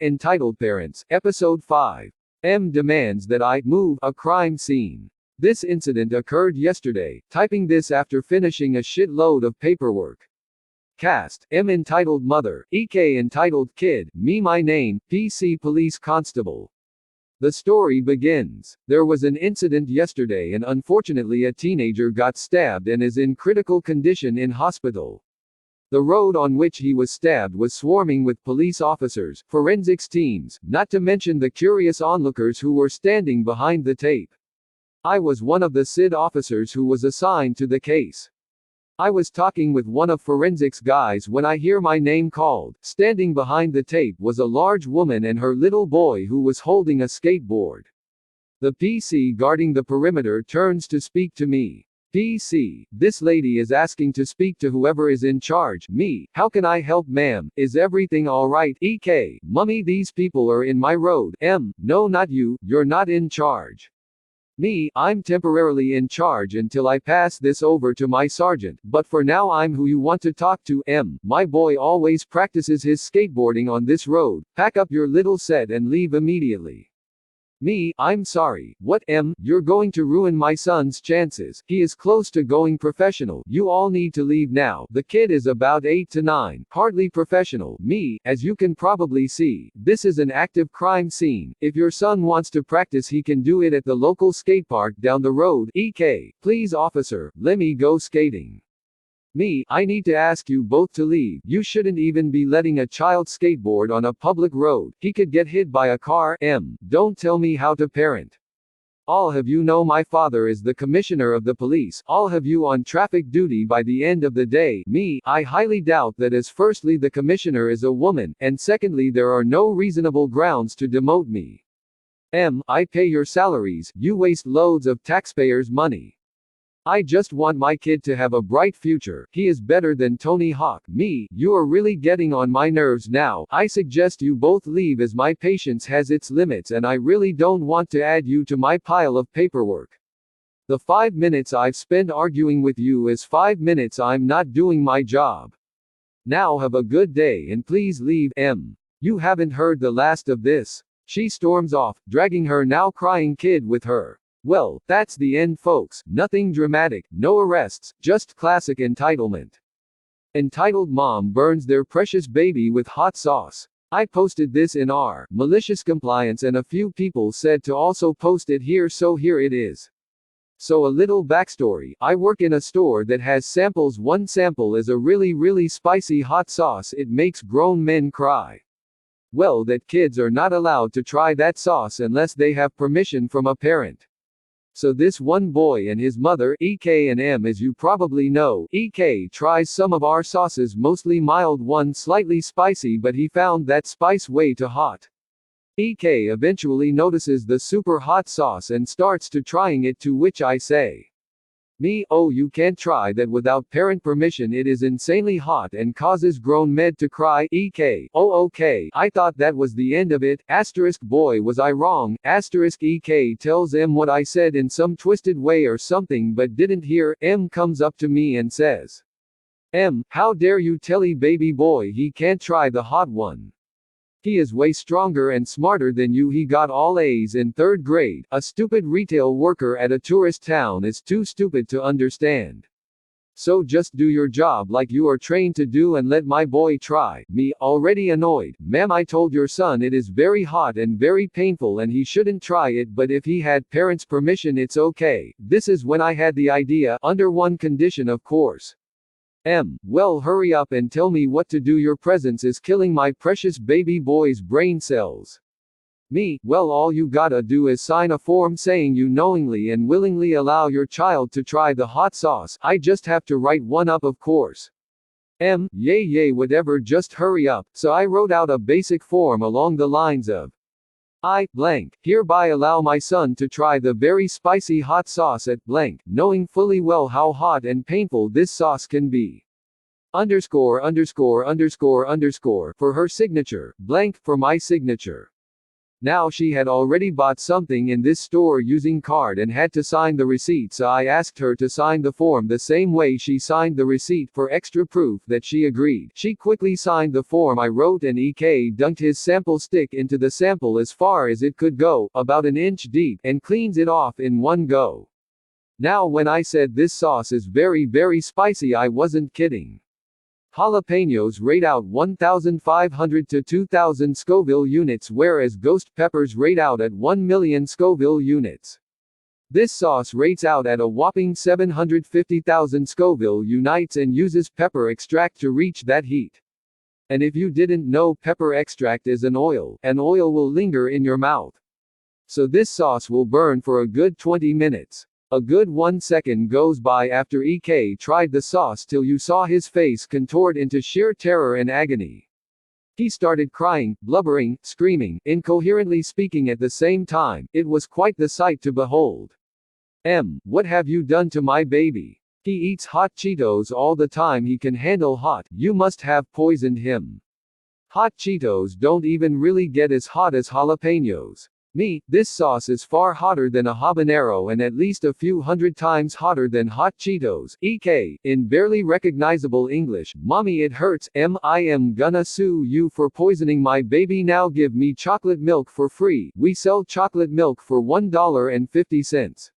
Entitled Parents, Episode 5. M demands that I move a crime scene. This incident occurred yesterday, typing this after finishing a shitload of paperwork. Cast, M entitled Mother, EK entitled Kid, me my name, PC Police Constable. The story begins. There was an incident yesterday and unfortunately a teenager got stabbed and is in critical condition in hospital. The road on which he was stabbed was swarming with police officers, forensics teams, not to mention the curious onlookers who were standing behind the tape. I was one of the SID officers who was assigned to the case. I was talking with one of forensics guys when I hear my name called. Standing behind the tape was a large woman and her little boy who was holding a skateboard. The PC guarding the perimeter turns to speak to me. PC, this lady is asking to speak to whoever is in charge. Me, how can I help ma'am? Is everything alright? EK, mummy, these people are in my road. M, no, not you, you're not in charge. Me, I'm temporarily in charge until I pass this over to my sergeant, but for now I'm who you want to talk to. M, my boy always practices his skateboarding on this road. Pack up your little set and leave immediately. Me, I'm sorry. What? M, you're going to ruin my son's chances. He is close to going professional. You all need to leave now. The kid is about 8 to 9, hardly professional. Me, as you can probably see, this is an active crime scene. If your son wants to practice, he can do it at the local skate park down the road. EK, please officer, let me go skating. Me, I need to ask you both to leave. You shouldn't even be letting a child skateboard on a public road. He could get hit by a car. M, don't tell me how to parent. All of you know my father is the commissioner of the police. All of you on traffic duty by the end of the day. Me, I highly doubt that, as firstly the commissioner is a woman, and secondly there are no reasonable grounds to demote me. M, I pay your salaries. You waste loads of taxpayers' money. I just want my kid to have a bright future. He is better than Tony Hawk. Me, you are really getting on my nerves now. I suggest you both leave as my patience has its limits and I really don't want to add you to my pile of paperwork. The 5 minutes I've spent arguing with you is 5 minutes I'm not doing my job. Now have a good day and please leave. M, you haven't heard the last of this. She storms off, dragging her now crying kid with her. Well, that's the end, folks. Nothing dramatic, no arrests, just classic entitlement. Entitled mom burns their precious baby with hot sauce. I posted this in our malicious compliance and a few people said to also post it here, so here it is. So a little backstory, I work in a store that has samples. One sample is a really spicy hot sauce. It makes grown men cry. Well, that kids are not allowed to try that sauce unless they have permission from a parent. So this one boy and his mother, EK and M, as you probably know, EK tries some of our sauces, mostly mild, one slightly spicy, but he found that spice way too hot. EK eventually notices the super hot sauce and starts to trying it, to which I say, me, oh, you can't try that without parent permission, it is insanely hot and causes grown men to cry. EK, oh okay, I thought that was the end of it. Asterisk, boy was I wrong. Asterisk, EK tells M what I said in some twisted way or something but didn't hear. M comes up to me and says, M, how dare you tell baby boy he can't try the hot one. He is way stronger and smarter than you. He got all A's in 3rd grade. A stupid retail worker at a tourist town is too stupid to understand. So just do your job like you are trained to do and let my boy try. Me, already annoyed. Ma'am, I told your son it is very hot and very painful and he shouldn't try it, but if he had parents' permission it's okay. This is when I had the idea, under one condition of course. M, well, hurry up and tell me what to do. Your presence is killing my precious baby boy's brain cells. Me, well, all you gotta do is sign a form saying you knowingly and willingly allow your child to try the hot sauce. I just have to write one up, of course. M, yay, whatever, just hurry up. So I wrote out a basic form along the lines of, I, blank, hereby allow my son to try the very spicy hot sauce at blank, knowing fully well how hot and painful this sauce can be. ______ for her signature, blank, for my signature. Now she had already bought something in this store using card and had to sign the receipt, so I asked her to sign the form the same way she signed the receipt for extra proof that she agreed. She quickly signed the form I wrote and EK dunked his sample stick into the sample as far as it could go, about an inch deep, and cleans it off in one go. Now when I said this sauce is very very spicy, I wasn't kidding. Jalapenos rate out 1,500 to 2,000 Scoville units, whereas ghost peppers rate out at 1 million Scoville units. This sauce rates out at a whopping 750,000 Scoville units and uses pepper extract to reach that heat. And if you didn't know, pepper extract is an oil will linger in your mouth. So this sauce will burn for a good 20 minutes. A good 1 second goes by after EK tried the sauce till you saw his face contort into sheer terror and agony. He started crying, blubbering, screaming, incoherently speaking at the same time. It was quite the sight to behold. What have you done to my baby? He eats hot Cheetos all the time. He can handle hot. You must have poisoned him. Hot Cheetos don't even really get as hot as jalapenos. This sauce is far hotter than a habanero and at least a few hundred times hotter than hot Cheetos. EK, in barely recognizable English, Mommy, it hurts. I am gonna sue you for poisoning my baby. Now give me chocolate milk for free. We sell chocolate milk for $1.50.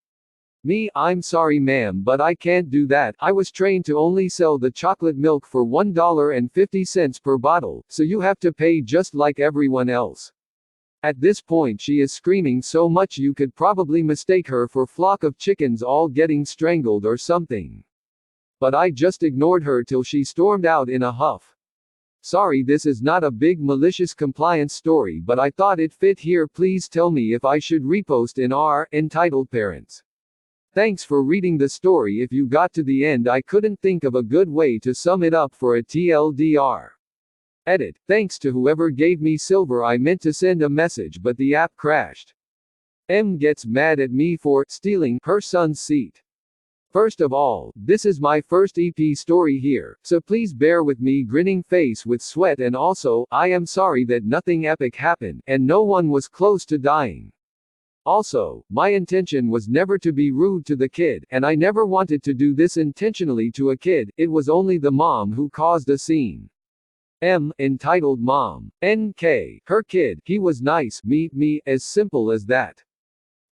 I'm sorry ma'am, but I can't do that. I was trained to only sell the chocolate milk for $1.50 per bottle, so you have to pay just like everyone else. At this point she is screaming so much you could probably mistake her for a flock of chickens all getting strangled or something. But I just ignored her till she stormed out in a huff. Sorry, this is not a big malicious compliance story, but I thought it fit here. Please tell me if I should repost in our Entitled Parents. Thanks for reading the story. If you got to the end, I couldn't think of a good way to sum it up for a TLDR. Edit. Thanks to whoever gave me silver. I meant to send a message but the app crashed. Gets mad at me for stealing her son's seat. First of all, this is my first EP story here, so please bear with me grinning face with sweat, and also, I am sorry that nothing epic happened, and no one was close to dying. Also, my intention was never to be rude to the kid, and I never wanted to do this intentionally to a kid. It was only the mom who caused a scene. Entitled Mom. NK. Her kid. He was nice. Me. As simple as that.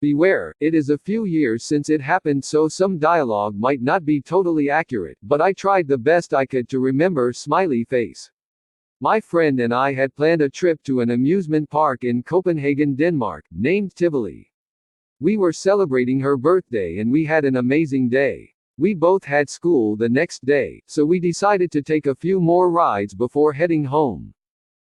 Beware, it is a few years since it happened, so some dialogue might not be totally accurate, but I tried the best I could to remember. Smiley face. My friend and I had planned a trip to an amusement park in Copenhagen, Denmark, named Tivoli. We were celebrating her birthday and we had an amazing day. We both had school the next day, so we decided to take a few more rides before heading home.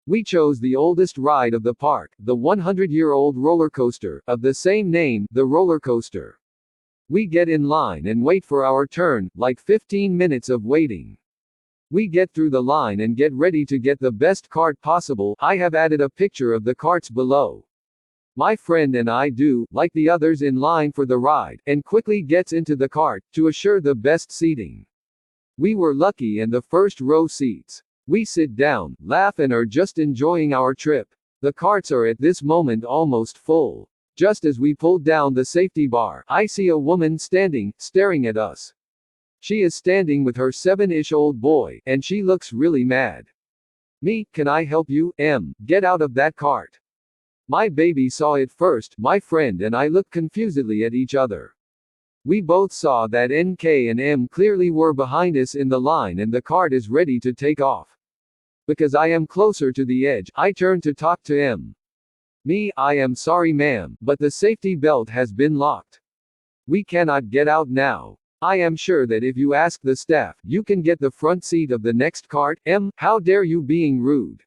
We chose the oldest ride of the park, the 100-year-old roller coaster, of the same name, the roller coaster. We get in line and wait for our turn, like 15 minutes of waiting. We get through the line and get ready to get the best cart possible. I have added a picture of the carts below. My friend and I do, like the others in line for the ride, and quickly gets into the cart, to assure the best seating. We were lucky and the first row seats. We sit down, laugh and are just enjoying our trip. The carts are at this moment almost full. Just as we pulled down the safety bar, I see a woman standing, staring at us. She is standing with her 7-ish-old boy, and she looks really mad. Can I help you? Get out of that cart. My baby saw it first. My friend and I looked confusedly at each other. We both saw that NK and clearly were behind us in the line and the cart is ready to take off. Because I am closer to the edge, I turn to talk to I am sorry ma'am, but the safety belt has been locked. We cannot get out now. I am sure that if you ask the staff, you can get the front seat of the next cart. How dare you being rude?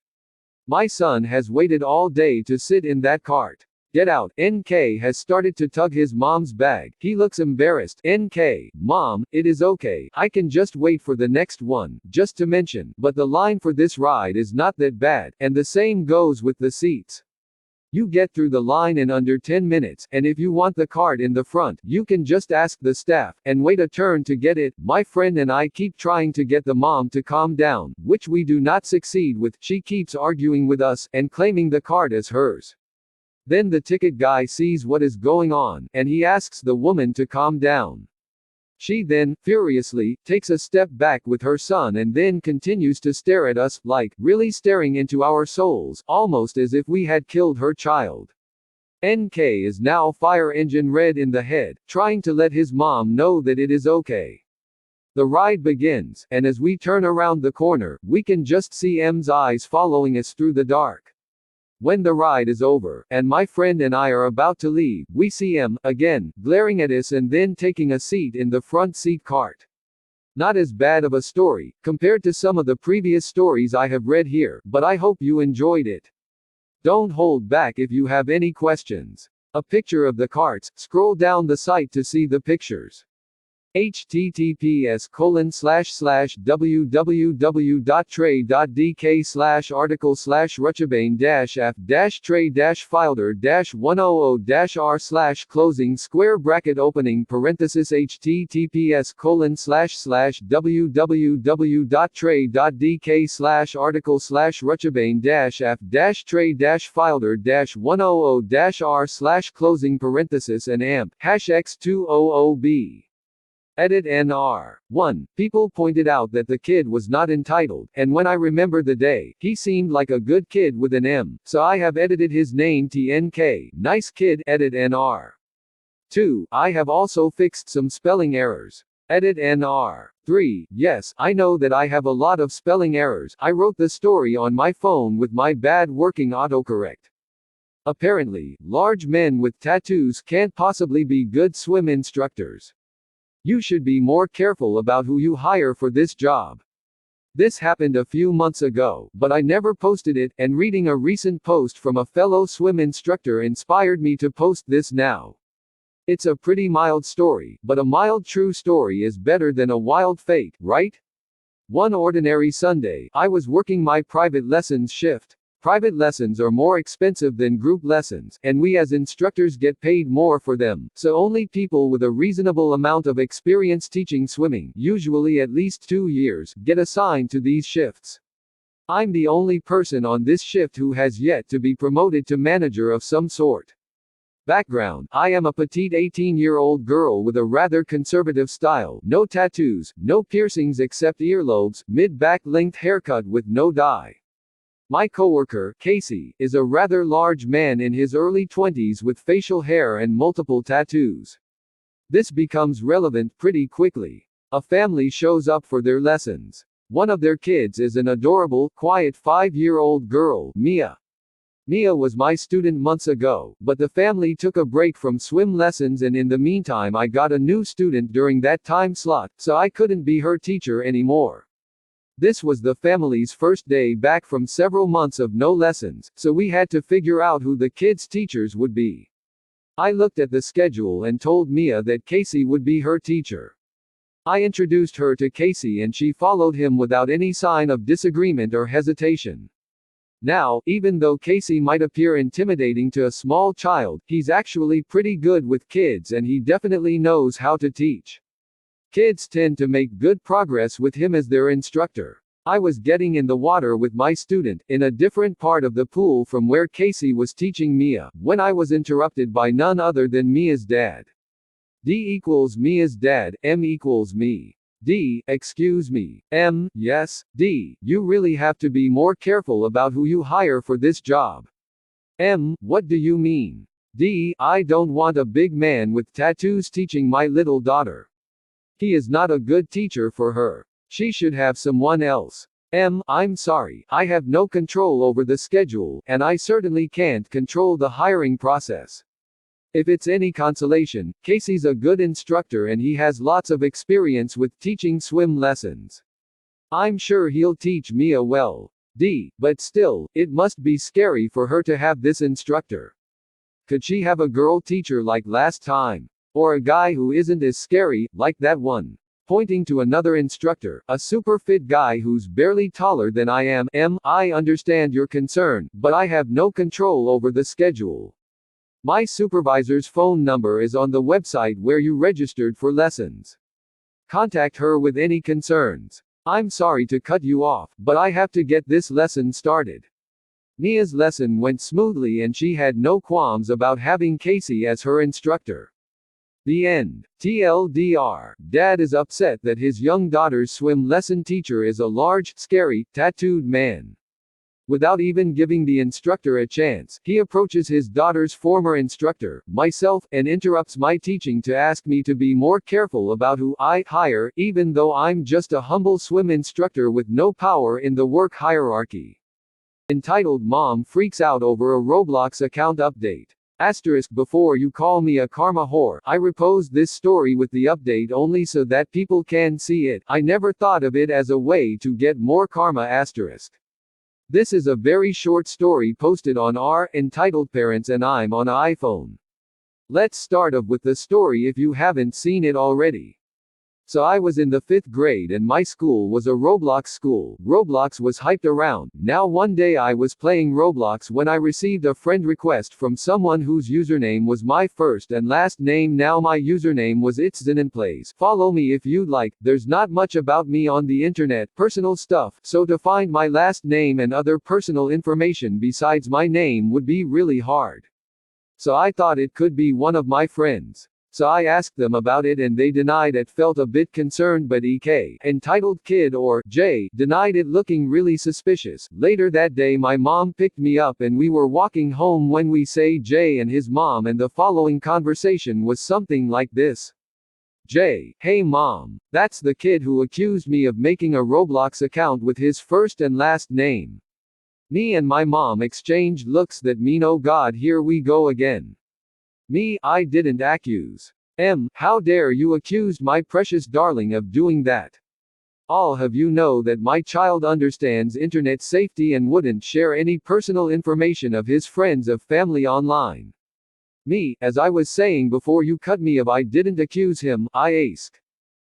My son has waited all day to sit in that cart. Get out. NK has started to tug his mom's bag. He looks embarrassed. NK, Mom, it is okay. I can just wait for the next one, just to mention, but the line for this ride is not that bad, and the same goes with the seats. You get through the line in under 10 minutes, and if you want the cart in the front, you can just ask the staff, and wait a turn to get it. My friend and I keep trying to get the mom to calm down, which we do not succeed with. She keeps arguing with us, and claiming the cart is hers. Then the ticket guy sees what is going on, and he asks the woman to calm down. She then, furiously, takes a step back with her son and then continues to stare at us, like, really staring into our souls, almost as if we had killed her child. NK is now fire engine red in the head, trying to let his mom know that it is okay. The ride begins, and as we turn around the corner, we can just see M's eyes following us through the dark. When the ride is over, and my friend and I are about to leave, we see M, again, glaring at us and then taking a seat in the front seat cart. Not as bad of a story, compared to some of the previous stories I have read here, but I hope you enjoyed it. Don't hold back if you have any questions. A picture of the carts, scroll down the site to see the pictures. https://www.tray.dk/article/rutsche-f-tray-filder-100-r/closing square bracket opening parenthesis https://www.tray.dk/article/rutsche-f-tray-filder-100-r/closing parenthesis and amp #x200b. Edit NR. 1. People pointed out that the kid was not entitled, and when I remember the day, he seemed like a good kid with an M, so I have edited his name TNK. Nice kid. Edit NR. 2. I have also fixed some spelling errors. Edit NR. 3. Yes, I know that I have a lot of spelling errors. I wrote the story on my phone with my bad working autocorrect. Apparently, large men with tattoos can't possibly be good swim instructors. You should be more careful about who you hire for this job. This happened a few months ago, but I never posted it, and reading a recent post from a fellow swim instructor inspired me to post this now. It's a pretty mild story, but a mild true story is better than a wild fake, right? One ordinary Sunday, I was working my private lessons shift. Private lessons are more expensive than group lessons, and we as instructors get paid more for them, so only people with a reasonable amount of experience teaching swimming, usually at least 2 years, get assigned to these shifts. I'm the only person on this shift who has yet to be promoted to manager of some sort. Background: I am a petite 18-year-old girl with a rather conservative style, no tattoos, no piercings except earlobes, mid-back length haircut with no dye. My coworker, Casey, is a rather large man in his early 20s with facial hair and multiple tattoos. This becomes relevant pretty quickly. A family shows up for their lessons. One of their kids is an adorable, quiet 5-year-old girl, Mia. Mia was my student months ago, but the family took a break from swim lessons, and in the meantime I got a new student during that time slot, so I couldn't be her teacher anymore. This was the family's first day back from several months of no lessons, so we had to figure out who the kids' teachers would be. I looked at the schedule and told Mia that Casey would be her teacher. I introduced her to Casey and she followed him without any sign of disagreement or hesitation. Now, even though Casey might appear intimidating to a small child, he's actually pretty good with kids and he definitely knows how to teach. Kids tend to make good progress with him as their instructor. I was getting in the water with my student, in a different part of the pool from where Casey was teaching Mia, when I was interrupted by none other than Mia's dad. D equals Mia's dad, M equals me. D, excuse me. M, yes, D, you really have to be more careful about who you hire for this job. M, what do you mean? D, I don't want a big man with tattoos teaching my little daughter. He is not a good teacher for her. She should have someone else. M, I'm sorry, I have no control over the schedule, and I certainly can't control the hiring process. If it's any consolation, Casey's a good instructor and he has lots of experience with teaching swim lessons. I'm sure he'll teach Mia well. D, but still, it must be scary for her to have this instructor. Could she have a girl teacher like last time? Or a guy who isn't as scary, like that one? Pointing to another instructor, a super fit guy who's barely taller than I am. M, I understand your concern, but I have no control over the schedule. My supervisor's phone number is on the website where you registered for lessons. Contact her with any concerns. I'm sorry to cut you off, but I have to get this lesson started. Mia's lesson went smoothly and she had no qualms about having Casey as her instructor. The end. TLDR. Dad is upset that his young daughter's swim lesson teacher is a large, scary, tattooed man. Without even giving the instructor a chance, he approaches his daughter's former instructor, myself, and interrupts my teaching to ask me to be more careful about who I hire, even though I'm just a humble swim instructor with no power in the work hierarchy. Entitled Mom Freaks Out Over a Roblox Account Update. Before you call me a karma whore, I reposed this story with the update only so that people can see it. I never thought of it as a way to get more karma. This is a very short story posted on EntitledParents and I'm on iPhone. Let's start off with the story if you haven't seen it already. So I was in the 5th grade and my school was a Roblox school. Roblox was hyped around. Now one day I was playing Roblox when I received a friend request from someone whose username was my first and last name. Now my username was It'sZenonPlays. Follow me if you'd like. There's not much about me on the internet, personal stuff, so to find my last name and other personal information besides my name would be really hard. So I thought it could be one of my friends. So I asked them about it and they denied it. Felt a bit concerned, but EK, entitled kid or J, denied it, looking really suspicious. Later that day my mom picked me up and we were walking home when we say J and his mom, and the following conversation was something like this. J: Hey mom, that's the kid who accused me of making a Roblox account with his first and last name. Me and my mom exchanged looks that mean oh god, here we go again. Me: I didn't accuse. M: How dare you accuse my precious darling of doing that? I'll have you know that my child understands internet safety and wouldn't share any personal information of his friends or family online. Me: As I was saying before you cut me off, I didn't accuse him, I asked.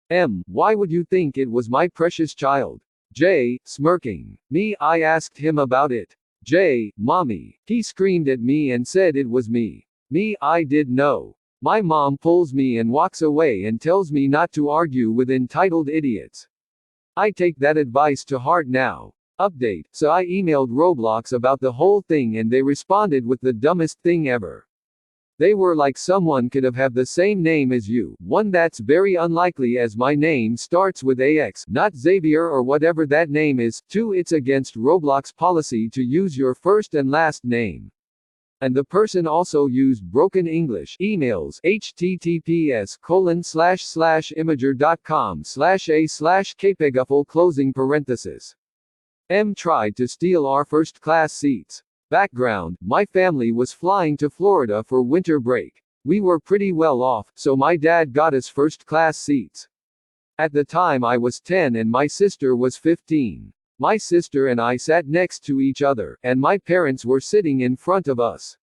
M: Why would you think it was my precious child? J, smirking. Me: I asked him about it. J: Mommy, he screamed at me and said it was me. Me: I did know. My mom pulls me and walks away and tells me not to argue with entitled idiots. I take that advice to heart now. Update: So I emailed Roblox about the whole thing and they responded with the dumbest thing ever. They were like, someone could have the same name as you, one that's very unlikely as my name starts with AX, not Xavier or whatever that name is. 2. It's against Roblox policy to use your first and last name. And the person also used broken English emails, https://imager.com/a/kpeguffle closing parenthesis. M tried to steal our first class seats. Background: My family was flying to Florida for winter break. We were pretty well off, so my dad got us first class seats. At the time I was 10 and my sister was 15. My sister and I sat next to each other, and my parents were sitting in front of us.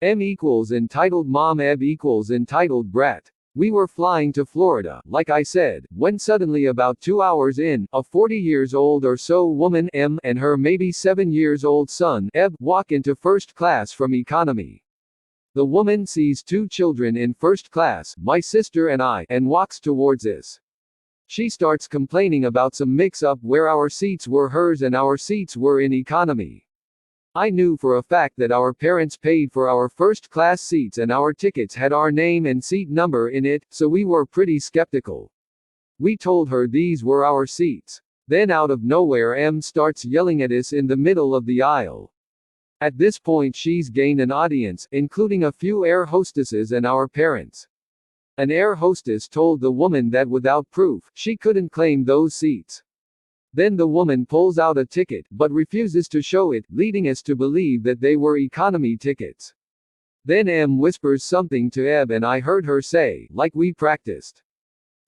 M equals entitled mom, Eb equals entitled brat. We were flying to Florida, like I said, when suddenly about 2 hours in, a 40 years old or so woman, M, and her maybe 7 years old son, Eb, walk into first class from economy. The woman sees 2 children in first class, my sister and I, and walks towards us. She starts complaining about some mix-up where our seats were hers and our seats were in economy. I knew for a fact that our parents paid for our first-class seats and our tickets had our name and seat number in it, so we were pretty skeptical. We told her these were our seats. Then out of nowhere M starts yelling at us in the middle of the aisle. At this point she's gained an audience, including a few air hostesses and our parents. An air hostess told the woman that without proof, she couldn't claim those seats. Then the woman pulls out a ticket, but refuses to show it, leading us to believe that they were economy tickets. Then M whispers something to Eb and I heard her say, like we practiced.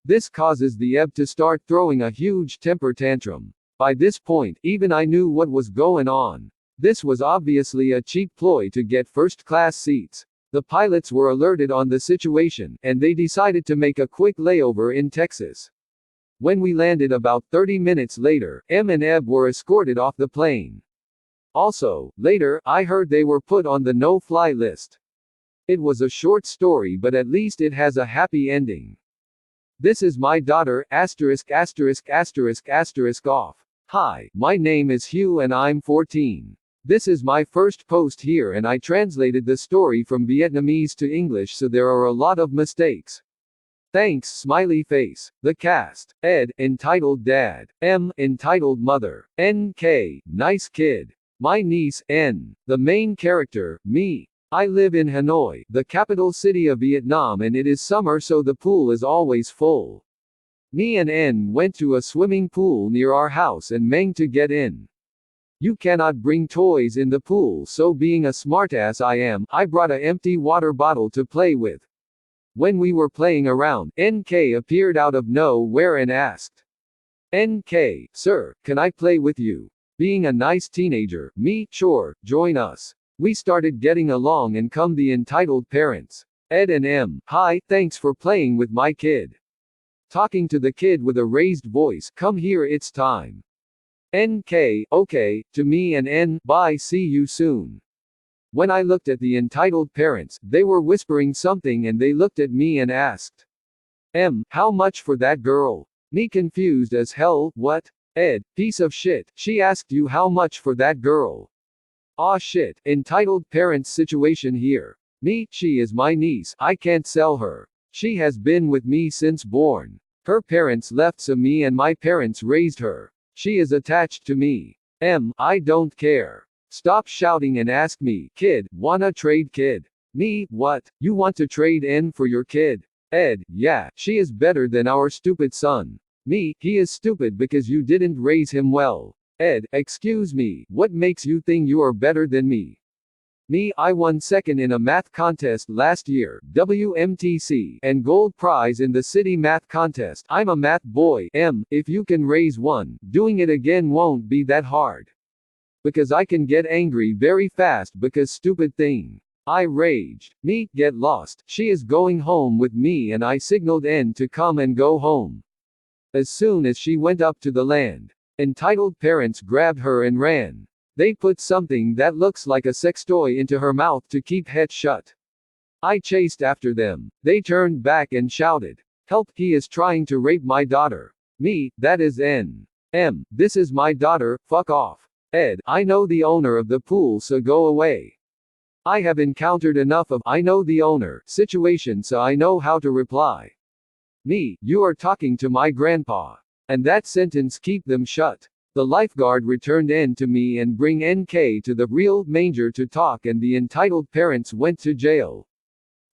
This causes the Eb to start throwing a huge temper tantrum. By this point, even I knew what was going on. This was obviously a cheap ploy to get first-class seats. The pilots were alerted on the situation, and they decided to make a quick layover in Texas. When we landed about 30 minutes later, M and Eb were escorted off the plane. Also, later, I heard they were put on the no-fly list. It was a short story, but at least it has a happy ending. This is my daughter, ******* off. Hi, my name is Hugh and I'm 14. This is my first post here and I translated the story from Vietnamese to English, so there are a lot of mistakes. Thanks, smiley face. The cast: Ed, entitled Dad; M, entitled Mother; NK, nice kid; my niece, N, the main character, me. I live in Hanoi, the capital city of Vietnam, and it is summer, so the pool is always full. Me and N went to a swimming pool near our house and Meng to get in. You cannot bring toys in the pool, so being a smartass I am, I brought a empty water bottle to play with. When we were playing around, NK appeared out of nowhere and asked, "NK, sir, can I play with you?" Being a nice teenager, me, sure, join us. We started getting along and come the entitled parents. Ed and M, hi, thanks for playing with my kid. Talking to the kid with a raised voice, come here, it's time. NK, okay, to me and N, bye, see you soon. When I looked at the entitled parents, they were whispering something and they looked at me and asked, M, how much for that girl? Me confused as hell, what? Ed, piece of shit, she asked you how much for that girl. Aw shit, entitled parents situation here. Me, she is my niece, I can't sell her. She has been with me since born. Her parents left, so me and my parents raised her. She is attached to me. M, I don't care. Stop shouting and ask me, kid, wanna trade kid? Me, what? You want to trade N for your kid? Ed, yeah, she is better than our stupid son. Me, he is stupid because you didn't raise him well. Ed, excuse me, what makes you think you are better than me? Me, I won second in a math contest last year, WMTC, and gold prize in the city math contest. I'm a math boy. M, if you can raise one, doing it again won't be that hard. Because I can get angry very fast because stupid thing. I raged. Me, get lost. She is going home with me and I signaled N to come and go home. As soon as she went up to the land, entitled parents grabbed her and ran. They put something that looks like a sex toy into her mouth to keep head shut. I chased after them. They turned back and shouted, "Help, he is trying to rape my daughter." Me, that is N. M, this is my daughter, fuck off. Ed, I know the owner of the pool, so go away. I have encountered enough of "I know the owner" situation, so I know how to reply. Me, you are talking to my grandpa. And that sentence keep them shut. The lifeguard returned N to me and bring NK to the real manger to talk, and the entitled parents went to jail.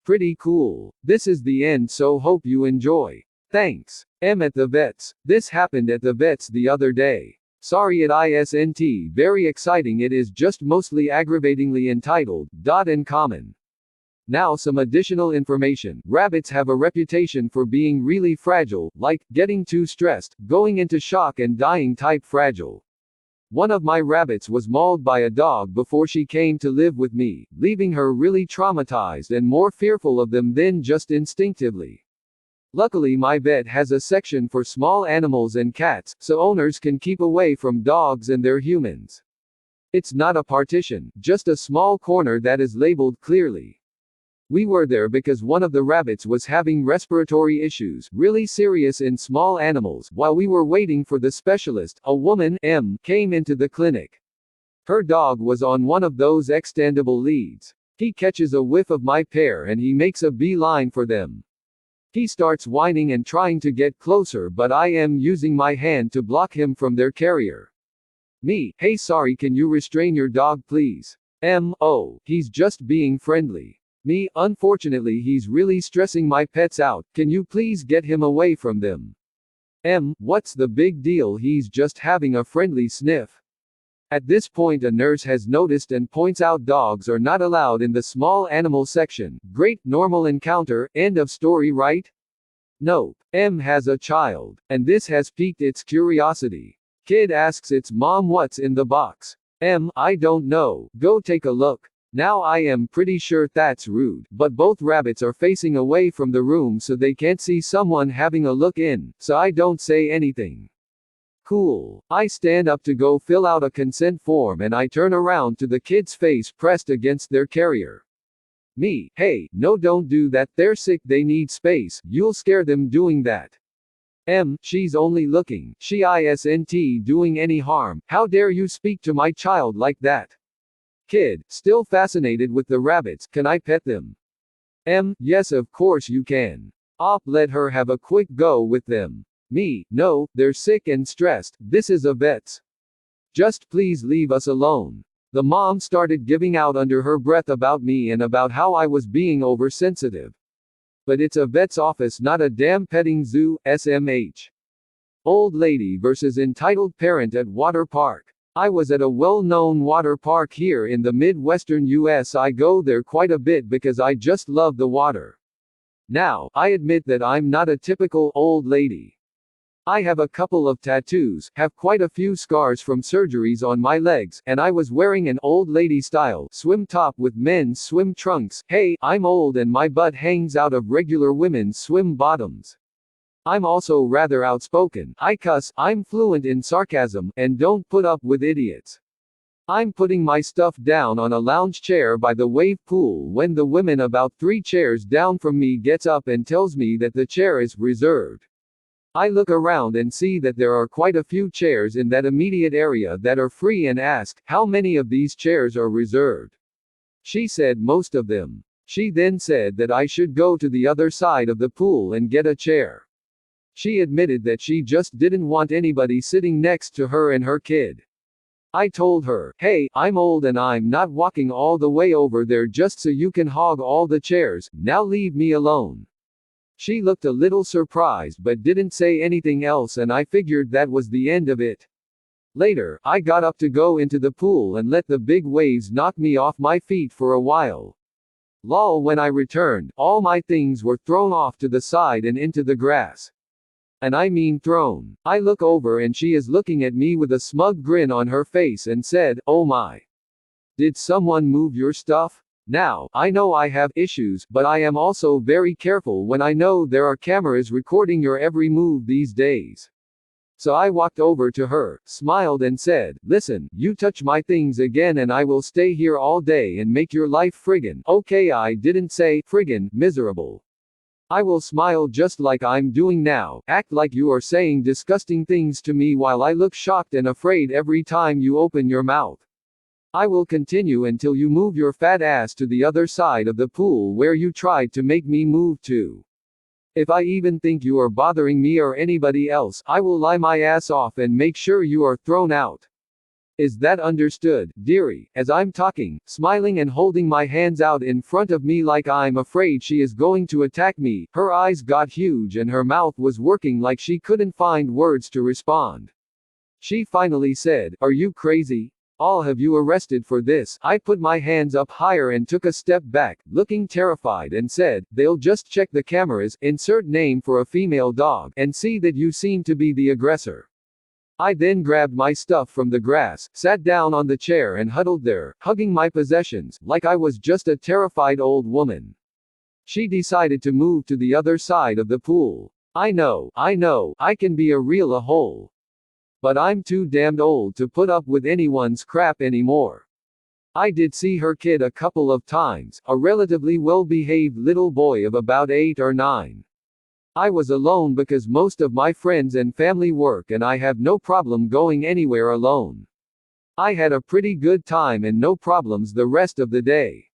Pretty cool. This is the end, so hope you enjoy. Thanks. M at the vets. This happened at the vets the other day. Sorry it isn't very exciting, it is just mostly aggravatingly entitled, and common. Now some additional information. Rabbits have a reputation for being really fragile, like, getting too stressed, going into shock and dying type fragile. One of my rabbits was mauled by a dog before she came to live with me, leaving her really traumatized and more fearful of them than just instinctively. Luckily my vet has a section for small animals and cats, so owners can keep away from dogs and their humans. It's not a partition, just a small corner that is labeled clearly. We were there because one of the rabbits was having respiratory issues, really serious in small animals. While we were waiting for the specialist, a woman, M, came into the clinic. Her dog was on one of those extendable leads. He catches a whiff of my pair and he makes a beeline for them. He starts whining and trying to get closer, but I am using my hand to block him from their carrier. Me, hey, sorry, can you restrain your dog please? M, oh, he's just being friendly. Me, unfortunately he's really stressing my pets out, can you please get him away from them? M, what's the big deal, he's just having a friendly sniff. At this point a nurse has noticed and points out dogs are not allowed in the small animal section. Great, normal encounter, end of story, right? Nope. M has a child, and this has piqued its curiosity. Kid asks its mom what's in the box. M, I don't know, go take a look. Now I am pretty sure that's rude, but both rabbits are facing away from the room so they can't see someone having a look in, so I don't say anything. Cool. I stand up to go fill out a consent form and I turn around to the kid's face pressed against their carrier. Me, hey, no, don't do that, they're sick, they need space, you'll scare them doing that. M, she's only looking, she isn't doing any harm, how dare you speak to my child like that? Kid, still fascinated with the rabbits, can I pet them? Yes, of course you can. Op, let her have a quick go with them. Me, no, they're sick and stressed, this is a vet's. Just please leave us alone. The mom started giving out under her breath about me and about how I was being oversensitive. But it's a vet's office, not a damn petting zoo, SMH. Old lady versus entitled parent at water park. I was at a well-known water park here in the Midwestern US. I go there quite a bit because I just love the water. Now, I admit that I'm not a typical old lady. I have a couple of tattoos, have quite a few scars from surgeries on my legs, and I was wearing an old lady style swim top with men's swim trunks. Hey, I'm old and my butt hangs out of regular women's swim bottoms. I'm also rather outspoken. I cuss, I'm fluent in sarcasm, and don't put up with idiots. I'm putting my stuff down on a lounge chair by the wave pool when the woman about 3 chairs down from me gets up and tells me that the chair is reserved. I look around and see that there are quite a few chairs in that immediate area that are free and ask, how many of these chairs are reserved? She said most of them. She then said that I should go to the other side of the pool and get a chair. She admitted that she just didn't want anybody sitting next to her and her kid. I told her, hey, I'm old and I'm not walking all the way over there just so you can hog all the chairs, now leave me alone. She looked a little surprised but didn't say anything else, and I figured that was the end of it. Later, I got up to go into the pool and let the big waves knock me off my feet for a while. Lol, when I returned, all my things were thrown off to the side and into the grass. And I mean thrown. I look over and she is looking at me with a smug grin on her face and said, oh my. Did someone move your stuff? Now, I know I have issues, but I am also very careful when I know there are cameras recording your every move these days. So I walked over to her, smiled and said, listen, you touch my things again and I will stay here all day and make your life friggin', okay, I didn't say, friggin', miserable. I will smile just like I'm doing now, act like you are saying disgusting things to me while I look shocked and afraid every time you open your mouth. I will continue until you move your fat ass to the other side of the pool where you tried to make me move to. If I even think you are bothering me or anybody else, I will lie my ass off and make sure you are thrown out. Is that understood, dearie? As I'm talking, smiling and holding my hands out in front of me like I'm afraid she is going to attack me, her eyes got huge and her mouth was working like she couldn't find words to respond. She finally said, are you crazy? I'll have you arrested for this. I put my hands up higher and took a step back, looking terrified, and said, they'll just check the cameras, insert name for a female dog, and see that you seem to be the aggressor. I then grabbed my stuff from the grass, sat down on the chair and huddled there, hugging my possessions, like I was just a terrified old woman. She decided to move to the other side of the pool. I know, I can be a real a-hole. But I'm too damned old to put up with anyone's crap anymore. I did see her kid a couple of times, a relatively well-behaved little boy of about 8 or 9. I was alone because most of my friends and family work and I have no problem going anywhere alone. I had a pretty good time and no problems the rest of the day.